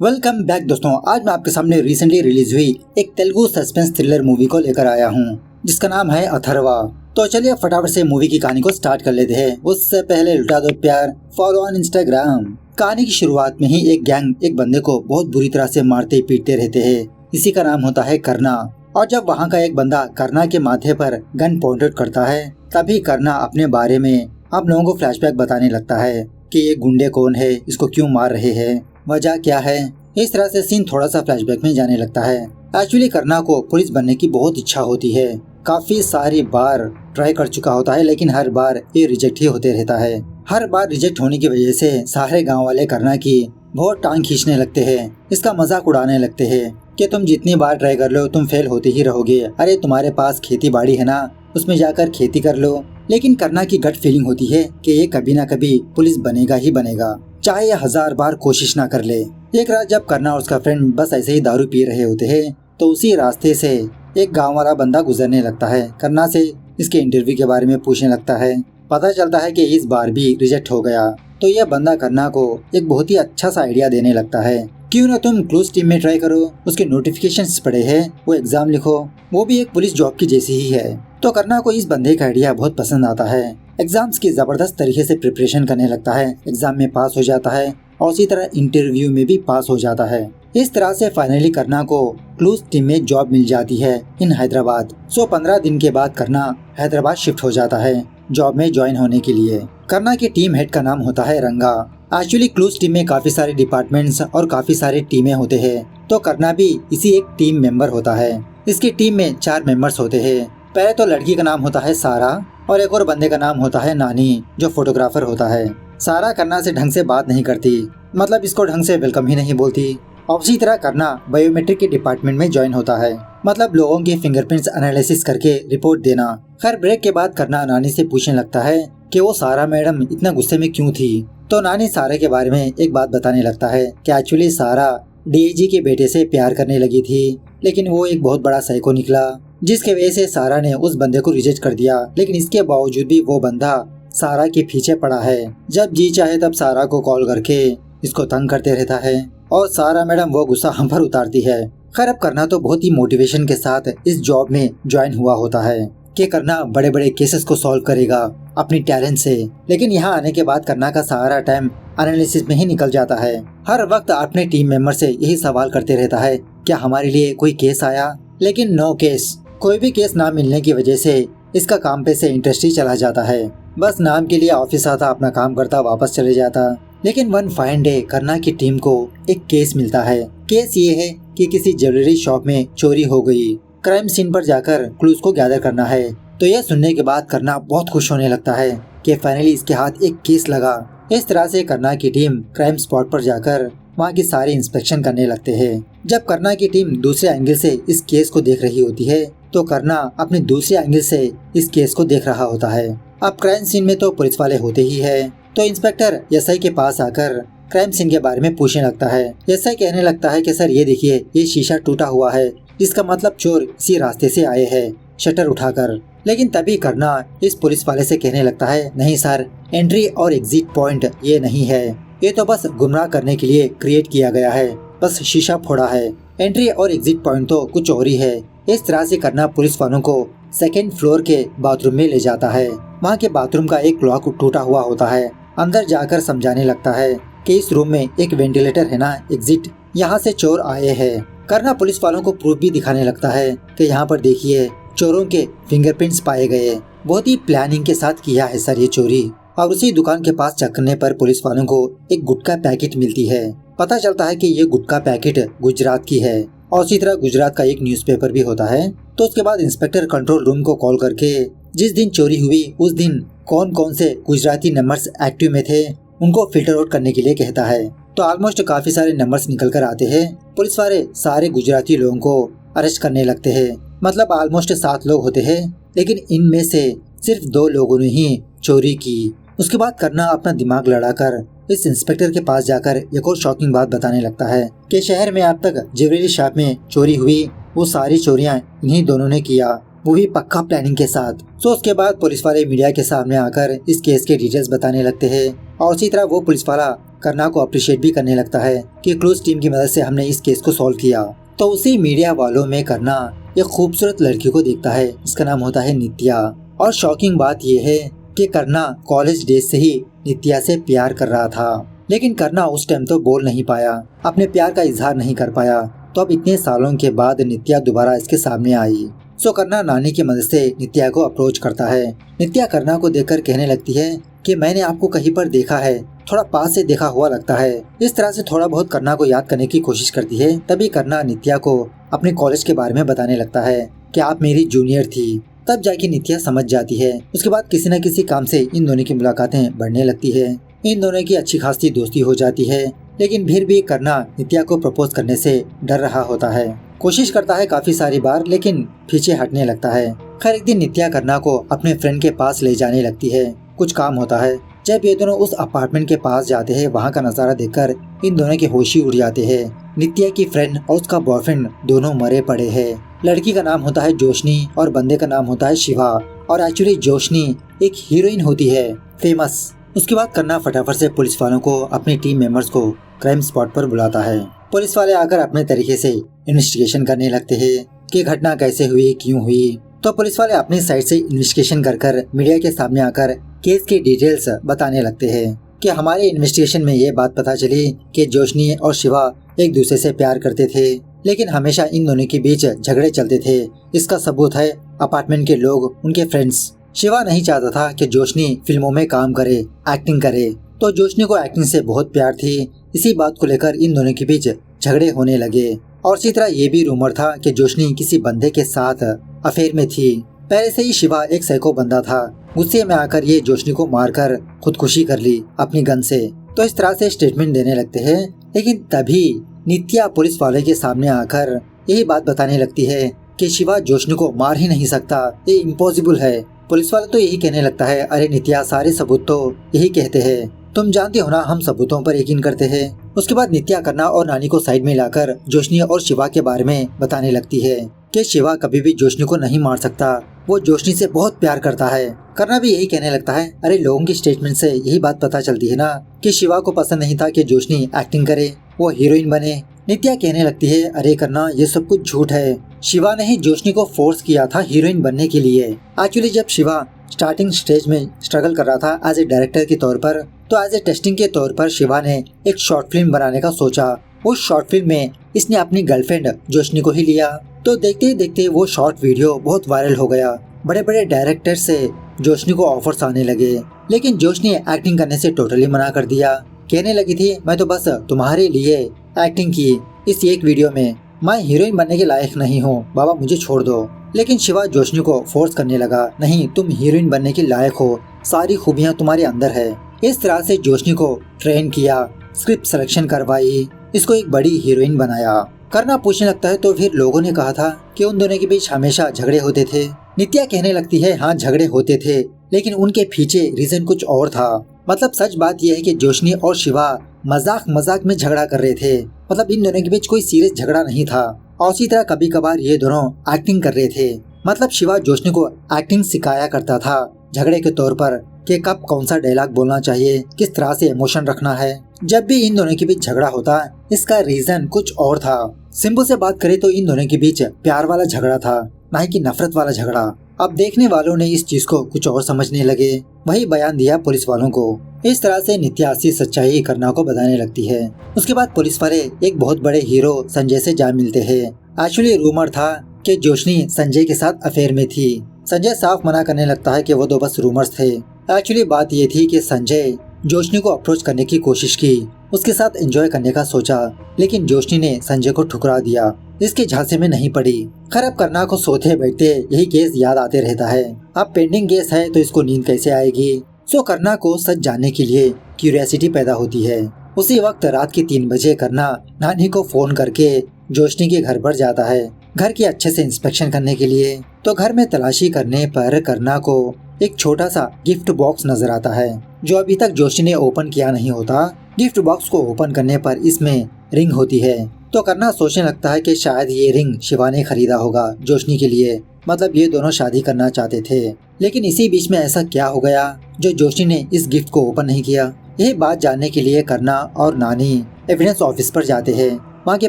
Welcome back दोस्तों। आज मैं आपके सामने रिसेंटली रिलीज हुई एक तेलुगु सस्पेंस थ्रिलर मूवी को लेकर आया हूँ जिसका नाम है अथर्वा। तो चलिए फटाफट से मूवी की कहानी को स्टार्ट कर लेते हैं। उससे पहले लुटा दो प्यार, फॉलो ऑन इंस्टाग्राम। कहानी की शुरुआत में ही एक गैंग एक बंदे को बहुत बुरी तरह से मारते पीटते रहते हैं। इसी का नाम होता है करना। और जब वहाँ का एक बंदा करना के माथे पर गन पॉइंट आउट करता है तभी करना अपने बारे में आप लोगों को फ्लैशबैक बताने लगता है कि ये गुंडे कौन है, इसको क्यों मार रहे हैं, वजह क्या है। इस तरह से सीन थोड़ा सा फ्लैशबैक में जाने लगता है। एक्चुअली करना को पुलिस बनने की बहुत इच्छा होती है। काफी सारी बार ट्राई कर चुका होता है लेकिन हर बार ये रिजेक्ट ही होते रहता है। हर बार रिजेक्ट होने की वजह से सारे गांव वाले करना की बहुत टांग खींचने लगते हैं, इसका मजाक उड़ाने लगते हैं कि तुम जितनी बार ट्राई कर लो तुम फेल होते ही रहोगे। अरे तुम्हारे पास खेती बाड़ी है ना, उसमें जाकर खेती कर लो। लेकिन करना की गट फीलिंग होती है कि ये कभी ना कभी पुलिस बनेगा ही बनेगा, चाहे ये 1000 बार कोशिश ना कर ले। एक रात जब करना और उसका फ्रेंड बस ऐसे ही दारू पी रहे होते हैं तो उसी रास्ते से एक गांव वाला बंदा गुजरने लगता है। करना से इसके इंटरव्यू के बारे में पूछने लगता है। पता चलता है कि इस बार भी रिजेक्ट हो गया। तो यह बंदा करना को एक बहुत ही अच्छा सा आइडिया देने लगता है, क्यों ना तुम क्लूज टीम में ट्राई करो। उसके नोटिफिकेशंस पड़े हैं, वो एग्जाम लिखो, वो भी एक पुलिस जॉब की जैसी ही है। तो करना को इस बंदे का आइडिया बहुत पसंद आता है। एग्जाम्स की जबरदस्त तरीके से प्रिपरेशन करने लगता है, एग्जाम में पास हो जाता है और उसी तरह इंटरव्यू में भी पास हो जाता है। इस तरह से फाइनली करना को क्लूज टीम में जॉब मिल जाती है इन हैदराबाद। 15 दिन के बाद करना हैदराबाद शिफ्ट हो जाता है जॉब में ज्वाइन होने के लिए। करना की टीम हेड का नाम होता है रंगा। एक्चुअली क्लूज टीम में काफी सारे डिपार्टमेंट्स और काफी सारे टीमें होते हैं, तो करना भी इसी एक टीम मेंबर होता है। इसकी टीम में 4 मेंबर्स होते हैं। पहले तो लड़की का नाम होता है सारा और एक और बंदे का नाम होता है नानी जो फोटोग्राफर होता है। सारा करना से ढंग से बात नहीं करती, मतलब इसको ढंग से वेलकम ही नहीं बोलती। और उसी तरह करना बायोमेट्रिक के डिपार्टमेंट में ज्वाइन होता है, मतलब लोगों के फिंगरप्रिंट्स एनालिसिस करके रिपोर्ट देना। खैर ब्रेक के बाद करना नानी से पूछने लगता है कि वो सारा मैडम इतना गुस्से में क्यों थी। तो नानी सारा के बारे में एक बात बताने लगता है कि एक्चुअली सारा डीआईजी के बेटे से प्यार करने लगी थी, लेकिन वो एक बहुत बड़ा साइको निकला जिसके वजह से सारा ने उस बंदे को रिजेक्ट कर दिया। लेकिन इसके बावजूद भी वो बंदा सारा के पीछे पड़ा है। जब जी चाहे तब सारा को कॉल करके इसको तंग करते रहता है और सारा मैडम वो गुस्सा हम पर उतारती है। खैर अब करना तो बहुत ही मोटिवेशन के साथ इस जॉब में ज्वाइन हुआ होता है कि करना बड़े बड़े केसेस को सॉल्व करेगा अपनी टैलेंट से। लेकिन यहाँ आने के बाद करना का सारा टाइम एनालिसिस में ही निकल जाता है। हर वक्त अपने टीम मेंबर से यही सवाल करते रहता है क्या हमारे लिए कोई केस आया, लेकिन नो केस। कोई भी केस ना मिलने की वजह से इसका काम पे से इंटरेस्ट ही चला जाता है। बस नाम के लिए ऑफिस आता, अपना काम करता, वापस चले जाता। लेकिन वन फाइन डे करना की टीम को एक केस मिलता है। केस ये है कि किसी ज्वेलरी शॉप में चोरी हो गई। क्राइम सीन पर जाकर क्लूज को गैदर करना है। तो यह सुनने के बाद करना बहुत खुश होने लगता है कि फाइनली इसके हाथ एक केस लगा। इस तरह से करना की टीम क्राइम स्पॉट पर जाकर वहाँ की सारी इंस्पेक्शन करने लगते हैं। जब करना की टीम दूसरे एंगल से इस केस को देख रही होती है तो करना अपने दूसरे एंगल से इस केस को देख रहा होता है। अब क्राइम सीन में तो पुलिस वाले होते ही है, तो इंस्पेक्टर एसआई के पास आकर क्राइम सीन के बारे में पूछने लगता है। एसआई कहने लगता है कि सर ये देखिए ये शीशा टूटा हुआ है, जिसका मतलब चोर इसी रास्ते से आए हैं शटर उठाकर। लेकिन तभी करना इस पुलिस वाले से कहने लगता है नहीं सर, एंट्री और एग्जिट पॉइंट ये नहीं है, ये तो बस गुमराह करने के लिए क्रिएट किया गया है, बस शीशा फोड़ा है। एंट्री और एग्जिट पॉइंट तो कुछ और ही है। इस तरह से करना पुलिस वालों को 2nd फ्लोर के बाथरूम में ले जाता है। वहाँ के बाथरूम का एक लॉक टूटा हुआ होता है। अंदर जाकर समझाने लगता है कि इस रूम में एक वेंटिलेटर है ना, एग्जिट, यहाँ से चोर आए हैं। करना पुलिस वालों को प्रूफ भी दिखाने लगता है कि यहाँ पर देखिए चोरों के फिंगरप्रिंट्स पाए गए। बहुत ही प्लानिंग के साथ किया है सर ये चोरी। और उसी दुकान के पास चेक करने पर पुलिस वालों को एक गुटखा पैकेट मिलती है। पता चलता है कि ये गुटखा पैकेट गुजरात की है और उसी तरह गुजरात का एक न्यूज़पेपर भी होता है। तो उसके बाद इंस्पेक्टर कंट्रोल रूम को कॉल करके जिस दिन चोरी हुई उस दिन कौन कौन से गुजराती नंबर्स एक्टिव में थे उनको फिल्टर आउट करने के लिए कहता है। तो ऑलमोस्ट काफी सारे नंबर्स निकल कर आते हैं। पुलिस वाले सारे गुजराती लोगों को अरेस्ट करने लगते हैं, मतलब ऑलमोस्ट 7 लोग होते हैं, लेकिन इनमें से सिर्फ 2 लोगों ने ही चोरी की। उसके बाद करना अपना दिमाग लड़ाकर इस इंस्पेक्टर के पास जाकर एक और शॉकिंग बात बताने लगता है कि शहर में अब तक ज्वेलरी शॉप में चोरी हुई वो सारी चोरियां इन्हीं दोनों ने किया, वो भी पक्का प्लानिंग के साथ। सो उसके बाद पुलिस वाले मीडिया के सामने आकर इस केस के डिटेल्स बताने लगते हैं और उसी तरह वो पुलिस वाला करना को अप्रिशिएट भी करने लगता है कि क्लोज टीम की मदद से हमने इस केस को सॉल्व किया। तो उसी मीडिया वालों में करना एक खूबसूरत लड़की को देखता है, इसका नाम होता है नित्या। और शॉकिंग बात यह है कि करना कॉलेज डेज से ही नित्या से प्यार कर रहा था, लेकिन करना उस टाइम तो बोल नहीं पाया, अपने प्यार का इजहार नहीं कर पाया। तो अब इतने सालों के बाद नित्या दोबारा इसके सामने आई। सो करना नानी की मदद से नित्या को अप्रोच करता है। नित्या करना को देखकर कहने लगती है कि मैंने आपको कहीं पर देखा है, थोड़ा पास से देखा हुआ लगता है। इस तरह से थोड़ा बहुत करना को याद करने की कोशिश करती है। तभी करना नित्या को अपने कॉलेज के बारे में बताने लगता है कि आप मेरी जूनियर थी। तब जाके नित्या समझ जाती है। उसके बाद किसी न किसी काम से इन दोनों की मुलाकातें बढ़ने लगती है। इन दोनों की अच्छी खासी दोस्ती हो जाती है, लेकिन फिर भी करना नित्या को प्रपोज करने से डर रहा होता है। कोशिश करता है काफी सारी बार, लेकिन पीछे हटने लगता है। खैर एक दिन नित्या करना को अपने फ्रेंड के पास ले जाने लगती है। कुछ काम होता है। जब ये दोनों उस अपार्टमेंट के पास जाते हैं, वहाँ का नज़ारा देखकर इन दोनों के होश ही उड़ जाते हैं। नित्या की फ्रेंड और उसका बॉयफ्रेंड दोनों मरे पड़े हैं। लड़की का नाम होता है जोशनी और बंदे का नाम होता है शिवा। और एक्चुअली जोशनी एक हीरोइन होती है, फेमस। उसके बाद करना फटाफट से पुलिस वालों को, अपनी टीम मेंबर्स को क्राइम स्पॉट पर बुलाता है। पुलिस वाले आकर अपने तरीके से इन्वेस्टिगेशन करने लगते हैं कि घटना कैसे हुई, क्यों हुई। तो पुलिस वाले अपनी साइड से इन्वेस्टिगेशन कर मीडिया के सामने आकर केस की डिटेल्स बताने लगते हैं कि हमारे इन्वेस्टिगेशन में ये बात पता चली कि जोशनी और शिवा एक दूसरे से प्यार करते थे, लेकिन हमेशा इन दोनों के बीच झगड़े चलते थे। इसका सबूत है अपार्टमेंट के लोग, उनके फ्रेंड्स। शिवा नहीं चाहता था कि जोशनी फिल्मों में काम करे, एक्टिंग करे। तो जोशनी को एक्टिंग से बहुत प्यार थी। इसी बात को लेकर इन दोनों के बीच झगड़े होने लगे। और इसी तरह ये भी रूमर था कि जोशनी किसी बंदे के साथ अफेयर में थी। पहले से ही शिवा एक साइको बंदा था। गुस्से में आकर ये जोशनी को मारकर खुदकुशी कर ली अपनी गन से। तो इस तरह से स्टेटमेंट देने लगते हैं। लेकिन तभी नित्या पुलिस वाले के सामने आकर यही बात बताने लगती है कि शिवा जोशनी को मार ही नहीं सकता, ये इम्पॉसिबल है। पुलिस वाले तो यही कहने लगता है, अरे नित्या सारे सबूत तो यही कहते हैं, तुम जानती हो ना हम सबूतों पर यकीन करते हैं। उसके बाद नित्या करना और नानी को साइड में लाकर जोशनी और शिवा के बारे में बताने लगती है कि शिवा कभी भी जोशनी को नहीं मार सकता, वो जोशनी से बहुत प्यार करता है। करना भी यही कहने लगता है, अरे लोगों की स्टेटमेंट से यही बात पता चलती है ना कि शिवा को पसंद नहीं था कि जोशनी एक्टिंग करे, वो हीरोइन बने। नित्या कहने लगती है, अरे करना ये सब कुछ झूठ है, शिवा ने ही जोशनी को फोर्स किया था हीरोइन बनने के लिए। एक्चुअली जब शिवा स्टार्टिंग स्टेज में स्ट्रगल कर रहा था एज ए डायरेक्टर के तौर पर, तो एज ए टेस्टिंग के तौर पर शिवा ने एक शॉर्ट फिल्म बनाने का सोचा। उस शॉर्ट फिल्म में इसने अपनी गर्लफ्रेंड जोशनी को ही लिया। तो देखते ही देखते वो शॉर्ट वीडियो बहुत वायरल हो गया। बड़े बड़े डायरेक्टर से जोशनी को ऑफर्स आने लगे, लेकिन जोशनी एक्टिंग करने से टोटली मना कर दिया। कहने लगी थी, मैं तो बस तुम्हारे लिए एक्टिंग की इस एक वीडियो में, मैं हीरोइन बनने के लायक नहीं हूँ, बाबा मुझे छोड़ दो। लेकिन शिवा जोशनी को फोर्स करने लगा, नहीं तुम हीरोइन बनने के लायक हो, सारी खूबियाँ तुम्हारे अंदर है। इस तरह से जोशनी को ट्रेन किया, स्क्रिप्ट सिलेक्शन करवाई, इसको एक बड़ी हीरोइन बनाया। करना पूछने लगता है, तो फिर लोगों ने कहा था कि उन दोनों के बीच हमेशा झगड़े होते थे। नित्या कहने लगती है, हाँ झगड़े होते थे, लेकिन उनके पीछे रीजन कुछ और था। मतलब सच बात यह है कि जोशनी और शिवा मजाक मजाक में झगड़ा कर रहे थे। मतलब इन दोनों के बीच कोई सीरियस झगड़ा नहीं था। और इसी तरह कभी कभार ये दोनों एक्टिंग कर रहे थे। मतलब शिवा जोशनी को एक्टिंग सिखाया करता था झगड़े के तौर पर कि कब कौन सा डायलॉग बोलना चाहिए, किस तरह से इमोशन रखना है। जब भी इन दोनों के बीच झगड़ा होता, इसका रीजन कुछ और था। सिंपल से बात करें तो इन दोनों के बीच प्यार वाला झगड़ा था, ना कि नफरत वाला झगड़ा। अब देखने वालों ने इस चीज को कुछ और समझने लगे, वही बयान दिया पुलिस वालों को। इस तरह से नित्या असली सच्चाई करना को बताने लगती है। उसके बाद पुलिस वाले एक बहुत बड़े हीरो संजय से जा मिलते हैं। एक्चुअली रूमर था कि जोशनी संजय के साथ अफेयर में थी। संजय साफ मना करने लगता है कि वो तो बस रूमर्स थे। एक्चुअली बात ये थी कि संजय जोशनी को अप्रोच करने की कोशिश की, उसके साथ एंजॉय करने का सोचा, लेकिन जोशनी ने संजय को ठुकरा दिया, इसके झांसे में नहीं पड़ी। खैर करना को सोते बैठते यही केस याद आते रहता है। अब पेंडिंग केस है तो इसको नींद कैसे आएगी। सो करना को सच जानने के लिए क्यूरियोसिटी पैदा होती है। उसी वक्त रात के 3 बजे करना नानी को फोन करके जोशनी के घर पर जाता है, घर की अच्छे से इंस्पेक्शन करने के लिए। तो घर में तलाशी करने पर करना को एक छोटा सा गिफ्ट बॉक्स नजर आता है, जो अभी तक जोशनी ने ओपन किया नहीं होता। गिफ्ट बॉक्स को ओपन करने पर इसमें रिंग होती है। तो करना सोचने लगता है कि शायद ये रिंग शिवा ने खरीदा होगा जोशनी के लिए। मतलब ये दोनों शादी करना चाहते थे। लेकिन इसी बीच में ऐसा क्या हो गया जो जोशनी ने इस गिफ्ट को ओपन नहीं किया। यही बात जानने के लिए करना और नानी एविडेंस ऑफिस पर जाते हैं। वहाँ के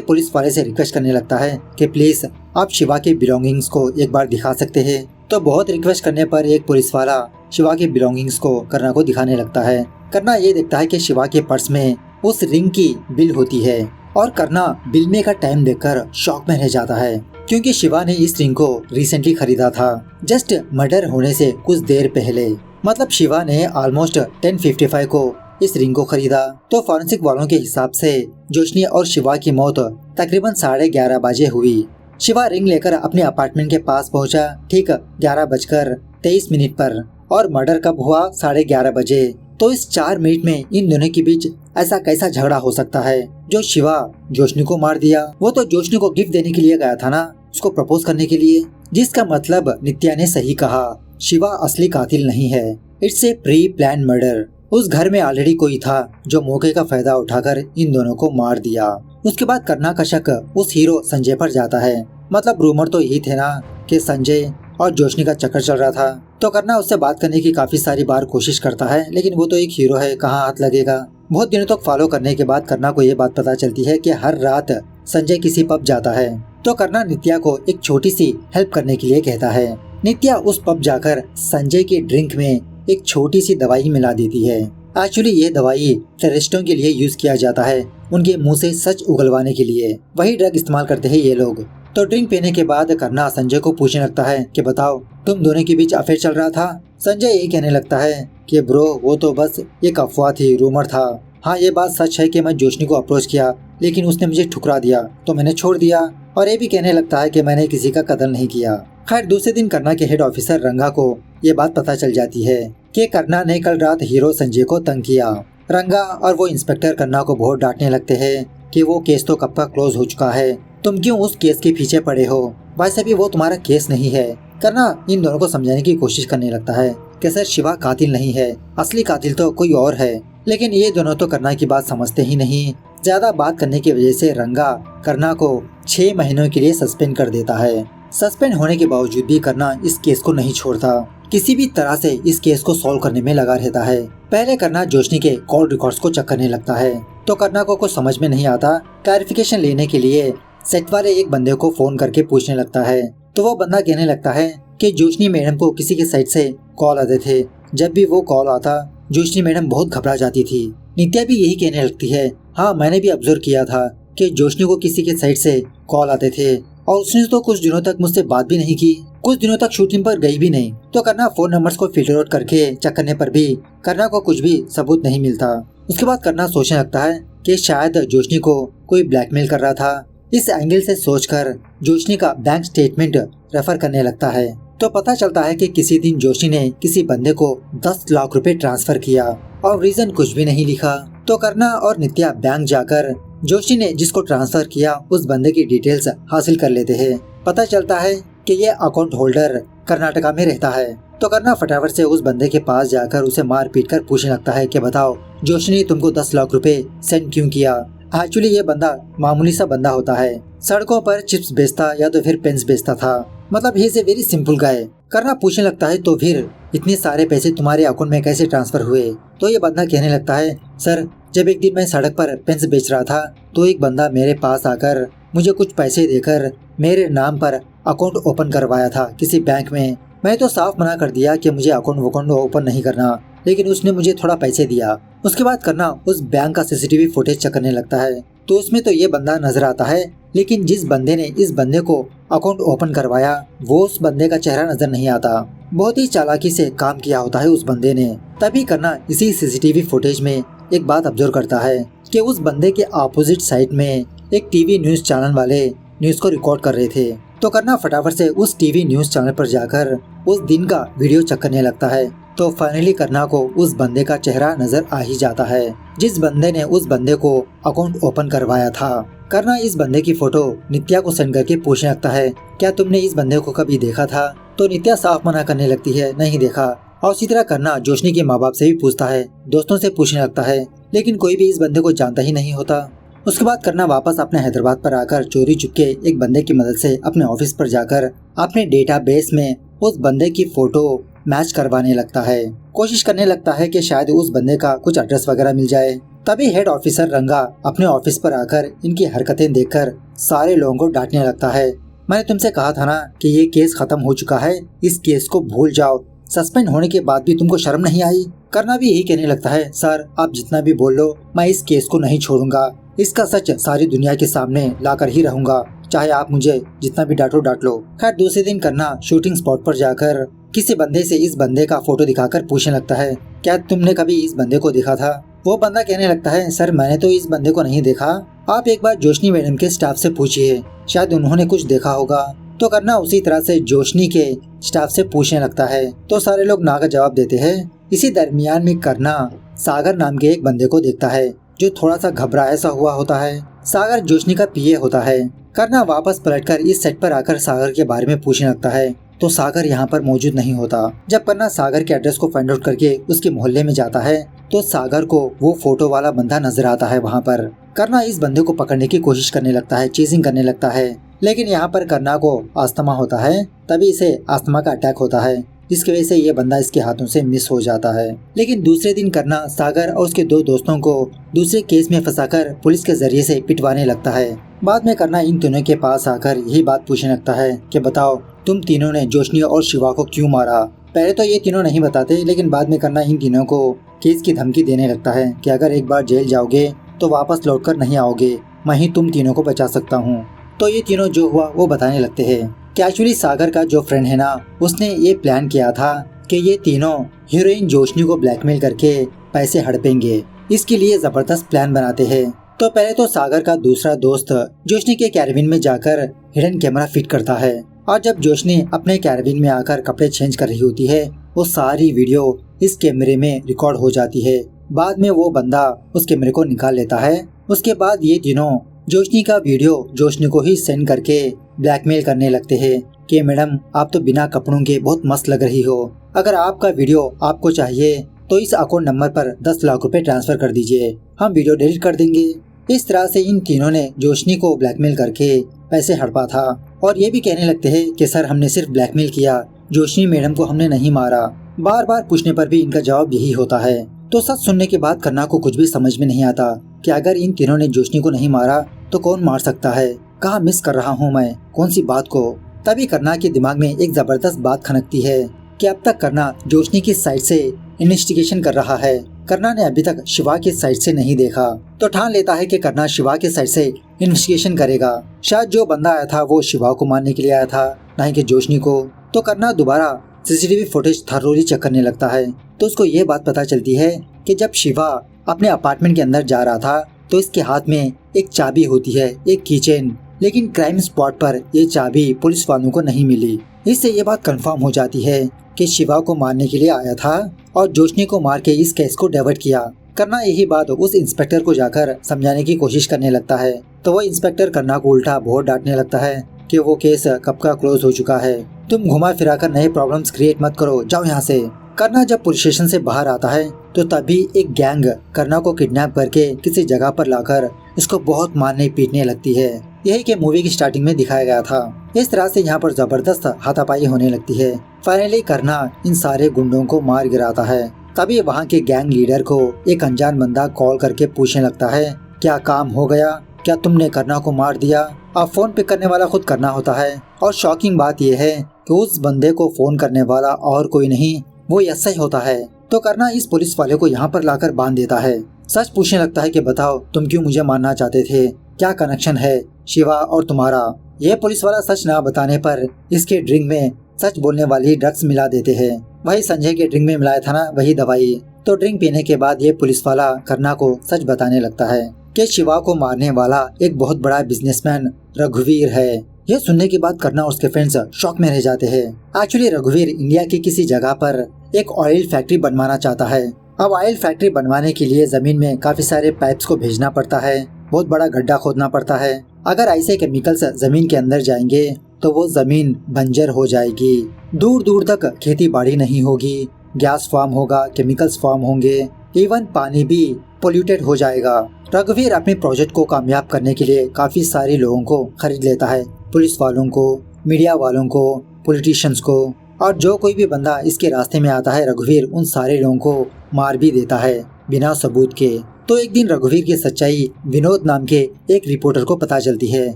पुलिस वाले से रिक्वेस्ट करने लगता है कि प्लीज आप शिवा के बिलोंगिंग्स को एक बार दिखा सकते हैं। तो बहुत रिक्वेस्ट करने पर एक पुलिस वाला शिवा के बिलोंगिंग्स को करना को दिखाने लगता है। करना ये देखता है कि शिवा के पर्स में उस रिंग की बिल होती है और करना बिल में का टाइम देखकर शॉक में रह जाता है, क्योंकि शिवा ने इस रिंग को रिसेंटली खरीदा था, जस्ट मर्डर होने से कुछ देर पहले। मतलब शिवा ने ऑलमोस्ट 10:55 को इस रिंग को खरीदा। तो फॉरेंसिक वालों के हिसाब से जोशनी और शिवा की मौत तकरीबन 11:30 बजे हुई। शिवा रिंग लेकर अपने अपार्टमेंट के पास पहुंचा ठीक 11:23 पर, और मर्डर कब हुआ 11:30 बजे। तो इस 4 मिनट में इन दोनों के बीच ऐसा कैसा झगड़ा हो सकता है जो शिवा जोशनी को मार दिया। वो तो जोशनी को गिफ्ट देने के लिए गया था ना, उसको प्रपोज करने के लिए। जिसका मतलब नित्या ने सही कहा, शिवा असली कातिल नहीं है, it's a pre plan murder. उस घर में ऑलरेडी कोई था जो मौके का फायदा उठाकर इन दोनों को मार दिया। उसके बाद करना का शक उस हीरो संजय पर जाता है। मतलब रूमर तो यही थे ना कि संजय और जोशनी का चक्कर चल रहा था। तो करना उससे बात करने की काफी सारी बार कोशिश करता है, लेकिन वो तो एक हीरो है, कहाँ हाथ लगेगा। बहुत दिनों तक फॉलो करने के बाद करना को ये बात पता चलती है कि हर रात संजय किसी पब जाता है। तो करना नित्या को एक छोटी सी हेल्प करने के लिए कहता है। नित्या उस पब जाकर संजय की ड्रिंक में एक छोटी सी दवाई मिला देती है। एक्चुअली ये दवाई टेररिस्टों के लिए यूज किया जाता है, उनके मुंह से सच उगलवाने के लिए। वही ड्रग इस्तेमाल करते हैं ये लोग। तो ड्रिंक पीने के बाद करना संजय को पूछने लगता है कि बताओ तुम दोनों के बीच अफेयर चल रहा था। संजय यही कहने लगता है कि ब्रो वो तो बस एक अफवाह थी, रूमर था। हाँ ये बात सच है कि मैं जोशनी को अप्रोच किया, लेकिन उसने मुझे ठुकरा दिया तो मैंने छोड़ दिया। और ये भी कहने लगता है कि मैंने किसी का कत्ल नहीं किया। खैर दूसरे दिन करना के हेड ऑफिसर रंगा को ये बात पता चल जाती है कि करना ने कल रात हीरो संजय को तंग किया। रंगा और वो इंस्पेक्टर करना को बहुत डांटने लगते हैं कि वो केस तो कब का क्लोज हो चुका है, तुम क्यों उस केस के पीछे पड़े हो, वैसे भी वो तुम्हारा केस नहीं है। करना इन दोनों को समझाने की कोशिश करने लगता है कि सर शिवा कातिल नहीं है, असली कातिल तो कोई और है। लेकिन ये दोनों तो करना की बात समझते ही नहीं। ज्यादा बात करने की वजह से रंगा करना को 6 महीनों के लिए सस्पेंड कर देता है। सस्पेंड होने के बावजूद भी करना इस केस को नहीं छोड़ता, किसी भी तरह से इस केस को सॉल्व करने में लगा रहता है। पहले करना जोशनी के कॉल रिकॉर्ड्स को चेक करने लगता है। तो करना को कुछ समझ में नहीं आता। क्लैरिफिकेशन लेने के लिए सेट वाले एक बंदे को फोन करके पूछने लगता है। तो वो बंदा कहने लगता है कि जोशनी मैडम को किसी के साइड से कॉल आते थे, जब भी वो कॉल आता जोशनी मैडम बहुत घबरा जाती थी। नित्या भी यही कहने लगती है, हाँ मैंने भी ऑब्जर्व किया था कि जोशनी को किसी के साइड से कॉल आते थे, और उसने तो कुछ दिनों तक मुझसे बात भी नहीं की, कुछ दिनों तक शूटिंग पर गई भी नहीं। तो करना फोन नंबर्स को फिल्टर आउट करके चेक करने पर भी करना को कुछ भी सबूत नहीं मिलता। उसके बाद करना सोचने लगता है कि शायद जोशनी को कोई ब्लैकमेल कर रहा था। इस एंगल से सोचकर जोशनी का बैंक स्टेटमेंट रेफर करने लगता है। तो पता चलता है कि किसी दिन जोशनी ने किसी बंदे को 10 लाख रुपए ट्रांसफर किया और रीजन कुछ भी नहीं लिखा। तो करना और नित्या बैंक जाकर जोशनी ने जिसको ट्रांसफर किया उस बंदे की डिटेल्स हासिल कर लेते हैं। पता चलता है कि ये अकाउंट होल्डर कर्नाटका में रहता है। तो करना फटाफट से उस बंदे के पास जाकर उसे मार पीट कर पूछने लगता है कि बताओ जोशनी ने तुमको 10 लाख रुपए सेंड क्यों किया। एक्चुअली ये बंदा मामूली सा बंदा होता है, सड़कों पर चिप्स बेचता या तो फिर पेन्स बेचता था। मतलब he is a very simple guy. करना पूछने लगता है तो फिर इतने सारे पैसे तुम्हारे अकाउंट में कैसे ट्रांसफर हुए। तो ये बंदा कहने लगता है, सर जब एक दिन मैं सड़क पर पेन्स बेच रहा था तो एक बंदा मेरे पास आकर मुझे कुछ पैसे देकर मेरे नाम पर अकाउंट ओपन करवाया था किसी बैंक में। मैं तो साफ मना कर दिया कि मुझे अकाउंट ओपन नहीं करना, लेकिन उसने मुझे थोड़ा पैसे दिया। उसके बाद करना उस बैंक का सीसीटीवी फुटेज चेक करने लगता है। तो उसमें तो ये बंदा नजर आता है, लेकिन जिस बंदे ने इस बंदे को अकाउंट ओपन करवाया वो उस बंदे का चेहरा नजर नहीं आता। बहुत ही चालाकी से काम किया होता है उस बंदे ने। तभी करना इसी सीसीटीवी फुटेज में एक बात ऑब्जर्व करता है कि उस बंदे के अपोजिट साइड में एक टीवी न्यूज चैनल वाले न्यूज को रिकॉर्ड कर रहे थे। तो करना फटाफट से उस टीवी न्यूज चैनल पर जाकर उस दिन का वीडियो चेक करने लगता है। तो फाइनली करना को उस बंदे का चेहरा नजर आ ही जाता है जिस बंदे ने उस बंदे को अकाउंट ओपन करवाया था। करना इस बंदे की फोटो नित्या को सेंड करके पूछने लगता है, क्या तुमने इस बंदे को कभी देखा था। तो नित्या साफ मना करने लगती है, नहीं देखा। और उसी तरह करना जोशनी के माँ बाप से भी पूछता है, दोस्तों से पूछने लगता है, लेकिन कोई भी इस बंदे को जानता ही नहीं होता। उसके बाद करना वापस अपने हैदराबाद पर आकर चोरी चुपके एक बंदे की मदद से अपने ऑफिस पर जाकर अपने डेटाबेस में उस बंदे की फोटो मैच करवाने लगता है। कोशिश करने लगता है कि शायद उस बंदे का कुछ एड्रेस वगैरह मिल जाए। तभी हेड ऑफिसर रंगा अपने ऑफिस पर आकर इनकी हरकतें देखकर सारे लोगों को डांटने लगता है। मैंने तुमसे कहा था ना कि ये केस खत्म हो चुका है, इस केस को भूल जाओ। सस्पेंड होने के बाद भी तुमको शर्म नहीं आई? करना भी यही कहने लगता है, सर आप जितना भी बोल लो मैं इस केस को नहीं छोड़ूंगा। इसका सच सारी दुनिया के सामने लाकर ही रहूंगा, चाहे आप मुझे जितना भी डांटो डांट लो। खैर दूसरे दिन करना शूटिंग स्पॉट पर जाकर किसी बंदे से इस बंदे का फोटो दिखाकर पूछने लगता है, क्या तुमने कभी इस बंदे को देखा था? वो बंदा कहने लगता है, सर मैंने तो इस बंदे को नहीं देखा, आप एक बार जोशनी मैडम के स्टाफ से पूछिए, शायद उन्होंने कुछ देखा होगा। तो करना उसी तरह से जोशनी के स्टाफ से पूछने लगता है, तो सारे लोग ना का जवाब देते हैं। इसी दरमियान में करना सागर नाम के एक बंदे को देखता है जो थोड़ा सा घबराया सा हुआ होता है। सागर जोशनी का पीए होता है। करना वापस पलटकर इस सेट पर आकर सागर के बारे में पूछने लगता है, तो सागर यहाँ पर मौजूद नहीं होता। जब करना सागर के एड्रेस को फाइंड आउट करके उसके मोहल्ले में जाता है तो सागर को वो फोटो वाला बंदा नजर आता है। वहाँ पर करना इस बंदे को पकड़ने की कोशिश करने लगता है, चेजिंग करने लगता है, लेकिन यहाँ पर करना को अस्थमा होता है। तभी इसे अस्थमा का अटैक होता है, जिसकी वजह से ये बंदा इसके हाथों से मिस हो जाता है। लेकिन दूसरे दिन करना सागर और उसके दो दोस्तों को दूसरे केस में फंसाकर पुलिस के जरिए से पिटवाने लगता है। बाद में करना इन तीनों के पास आकर यही बात पूछने लगता है कि बताओ तुम तीनों ने जोशनी और शिवा को क्यों मारा? पहले तो ये तीनों नहीं बताते, लेकिन बाद में करना इन तीनों को केस की धमकी देने लगता है कि अगर एक बार जेल जाओगे तो वापस लौटकर नहीं आओगे, मैं ही तुम तीनों को बचा सकता हूँ। तो ये तीनों जो हुआ वो बताने लगते हैं कि एक्चुअली सागर का जो फ्रेंड है ना, उसने ये प्लान किया था कि ये तीनों हीरोइन जोशनी को ब्लैकमेल करके पैसे हड़पेंगे। इसके लिए जबरदस्त प्लान बनाते हैं। तो पहले तो सागर का दूसरा दोस्त जोशनी के कैबिन में जाकर हिडन कैमरा फिट करता है, और जब जोशनी अपने कैबिन में आकर कपड़े चेंज कर रही होती है वो सारी वीडियो इस कैमरे में रिकॉर्ड हो जाती है। बाद में वो बंदा उस कैमरे को निकाल लेता है। उसके बाद ये तीनों जोशनी का वीडियो जोशनी को ही सेंड करके ब्लैकमेल करने लगते हैं कि मैडम आप तो बिना कपड़ों के बहुत मस्त लग रही हो, अगर आपका वीडियो आपको चाहिए तो इस अकाउंट नंबर पर 10 लाख रुपए ट्रांसफर कर दीजिए, हम वीडियो डिलीट कर देंगे। इस तरह से इन तीनों ने जोशनी को ब्लैकमेल करके पैसे हड़पा था, और ये भी कहने लगते हैं कि सर हमने सिर्फ ब्लैकमेल किया, जोशनी मैडम को हमने नहीं मारा। बार बार पूछने पर भी इनका जवाब यही होता है। तो सच सुनने के बाद करना को कुछ भी समझ में नहीं आता कि अगर इन तीनों ने जोशनी को नहीं मारा तो कौन मार सकता है, कहाँ मिस कर रहा हूँ मैं, कौन सी बात को। तभी करना के दिमाग में एक जबरदस्त बात खनकती है कि अब तक करना जोशनी की साइड से इन्वेस्टिगेशन कर रहा है, करना ने अभी तक शिवा की साइड से नहीं देखा। तो ठान लेता है कि करना शिवा की साइड से इन्वेस्टिगेशन करेगा। शायद जो बंदा आया था वो शिवा को मारने के लिए आया था, नहीं कि जोशनी को। तो करना दोबारा सीसीटीवी फुटेज थरोली चेक करने लगता है, तो उसको ये बात पता चलती है कि जब शिवा अपने अपार्टमेंट के अंदर जा रहा था तो इसके हाथ में एक चाबी होती है, एक कीचेन, लेकिन क्राइम स्पॉट पर ये चाबी पुलिस वालों को नहीं मिली। इससे ये बात कंफर्म हो जाती है कि शिवा को मारने के लिए आया था और जोशनी को मार के इस केस को डाइवर्ट किया। करना यही बात उस इंस्पेक्टर को जाकर समझाने की कोशिश करने लगता है, तो वो इंस्पेक्टर करना को उल्टा बहुत डांटने लगता है कि वो केस कब का क्लोज हो चुका है, तुम घुमा फिरा कर नए प्रॉब्लम्स क्रिएट मत करो, जाओ यहाँ से। करना जब पुलिस स्टेशन से बाहर आता है तो तभी एक गैंग करना को किडनैप करके किसी जगह पर लाकर इसको बहुत मारने पीटने लगती है। यही के मूवी की स्टार्टिंग में दिखाया गया था। इस तरह से यहाँ पर जबरदस्त हाथापाई होने लगती है। फाइनली करना इन सारे गुंडों को मार गिराता है। तभी वहाँ के गैंग लीडर को एक अनजान बंदा कॉल करके पूछने लगता है, क्या काम हो गया, क्या तुमने करना को मार दिया? अब फोन पिक करने वाला खुद करना होता है, और शॉकिंग बात यह है कि उस बंदे को फोन करने वाला और कोई नहीं, वो ऐसा ही होता है। तो करना इस पुलिस वाले को यहाँ पर लाकर बांध देता है। सच पूछने लगता है कि बताओ तुम क्यों मुझे मारना चाहते थे, क्या कनेक्शन है शिवा और तुम्हारा? यह पुलिस वाला सच ना बताने पर इसके ड्रिंक में सच बोलने वाली ड्रग्स मिला देते हैं। वही संजय के ड्रिंक में मिलाया था ना, वही दवाई। तो ड्रिंक पीने के बाद ये पुलिस वाला करना को सच बताने लगता है कि शिवा को मारने वाला एक बहुत बड़ा बिजनेसमैन रघुवीर है। यह सुनने के बाद करना और उसके फ्रेंड्स शॉक में रह जाते हैं। एक्चुअली रघुवीर इंडिया की किसी जगह पर एक ऑयल फैक्ट्री बनवाना चाहता है। अब ऑयल फैक्ट्री बनवाने के लिए जमीन में काफी सारे पाइप्स को भेजना पड़ता है, बहुत बड़ा गड्ढा खोदना पड़ता है। अगर ऐसे केमिकल्स जमीन के अंदर जाएंगे तो वो जमीन बंजर हो जाएगी, दूर दूर तक खेती बाड़ी नहीं होगी, गैस फॉर्म होगा, केमिकल्स फॉर्म होंगे, इवन पानी भी पोल्यूटेड हो जाएगा। रघुवीर अपने प्रोजेक्ट को कामयाब करने के लिए काफी सारे लोगों को खरीद लेता है, पुलिस वालों को, मीडिया वालों को, पॉलिटिशियंस को। और जो कोई भी बंदा इसके रास्ते में आता है रघुवीर उन सारे लोगों को मार भी देता है बिना सबूत के। तो एक दिन रघुवीर की सच्चाई विनोद नाम के एक रिपोर्टर को पता चलती है।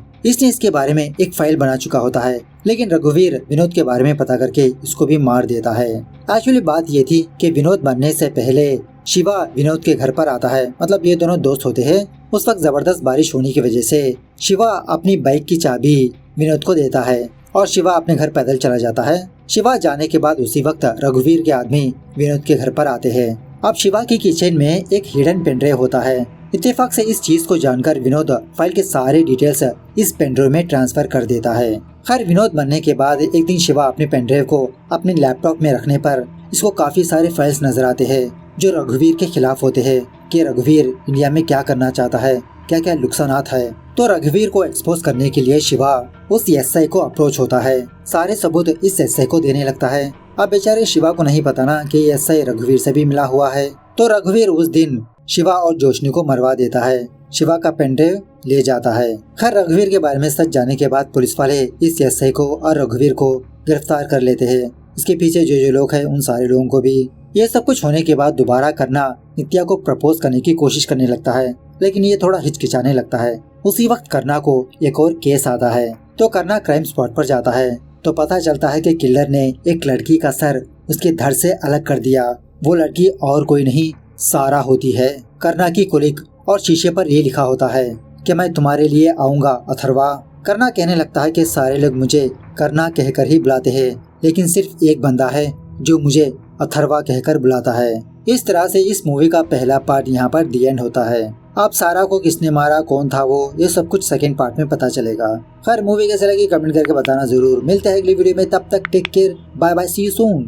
इसने इसके बारे में एक फाइल बना चुका होता है, लेकिन रघुवीर विनोद के बारे में पता करके इसको भी मार देता है। एक्चुअली बात ये थी कि विनोद मरने से पहले शिवा विनोद के घर पर आता है, मतलब ये दोनों दोस्त होते हैं। उस वक्त जबरदस्त बारिश होने की वजह से शिवा अपनी बाइक की चाबी विनोद को देता है और शिवा अपने घर पैदल चला जाता है। शिवा जाने के बाद उसी वक्त रघुवीर के आदमी विनोद के घर पर आते हैं। अब शिवा की किचन में एक हिडन पेनड्राइव होता है। इत्तेफाक से इस चीज को जानकर विनोद फाइल के सारे डिटेल्स इस पेनड्राइव में ट्रांसफर कर देता है। खैर विनोद मरने के बाद एक दिन शिवा अपने पेनड्राइव को अपने लैपटॉप में रखने पर इसको काफी सारे फाइल्स नजर आते हैं जो रघुवीर के खिलाफ होते हैं कि रघुवीर इंडिया में क्या करना चाहता है, क्या क्या नुकसानात है। तो रघुवीर को एक्सपोज करने के लिए शिवा उस एसआई को अप्रोच होता है, सारे सबूत इस एसआई को देने लगता है। अब बेचारे शिवा को नहीं पता ना कि एसआई रघुवीर से भी मिला हुआ है। तो रघुवीर उस दिन शिवा और जोशनी को मरवा देता है, शिवा का पेनड्राइव ले जाता है। खैर रघुवीर के बारे में सच जाने के बाद पुलिस वाले इस एसआई को और रघुवीर को गिरफ्तार कर लेते हैं। इसके पीछे जो लोग हैं उन सारे लोगों को भी। ये सब कुछ होने के बाद दोबारा करना नित्या को प्रपोज करने की कोशिश करने लगता है, लेकिन ये थोड़ा हिचकिचाने लगता है। उसी वक्त करना को एक और केस आता है, तो करना क्राइम स्पॉट पर जाता है तो पता चलता है कि किलर ने एक लड़की का सर उसके धड़ से अलग कर दिया। वो लड़की और कोई नहीं सारा होती है, करना की कुलिक। और शीशे पर ये लिखा होता है कि मैं तुम्हारे लिए आऊंगा अथर्वा। करना कहने लगता है कि सारे लोग मुझे करना कहकर ही बुलाते हैं, लेकिन सिर्फ एक बंदा है जो मुझे अथर्वा कहकर बुलाता है। इस तरह से इस मूवी का पहला पार्ट यहाँ पर दी एंड होता है। अब सारा को किसने मारा, कौन था वो, ये सब कुछ सेकंड पार्ट में पता चलेगा। खैर मूवी कैसे लगी कमेंट करके बताना जरूर। मिलते हैं अगली वीडियो में, तब तक take care, bye bye, see you soon.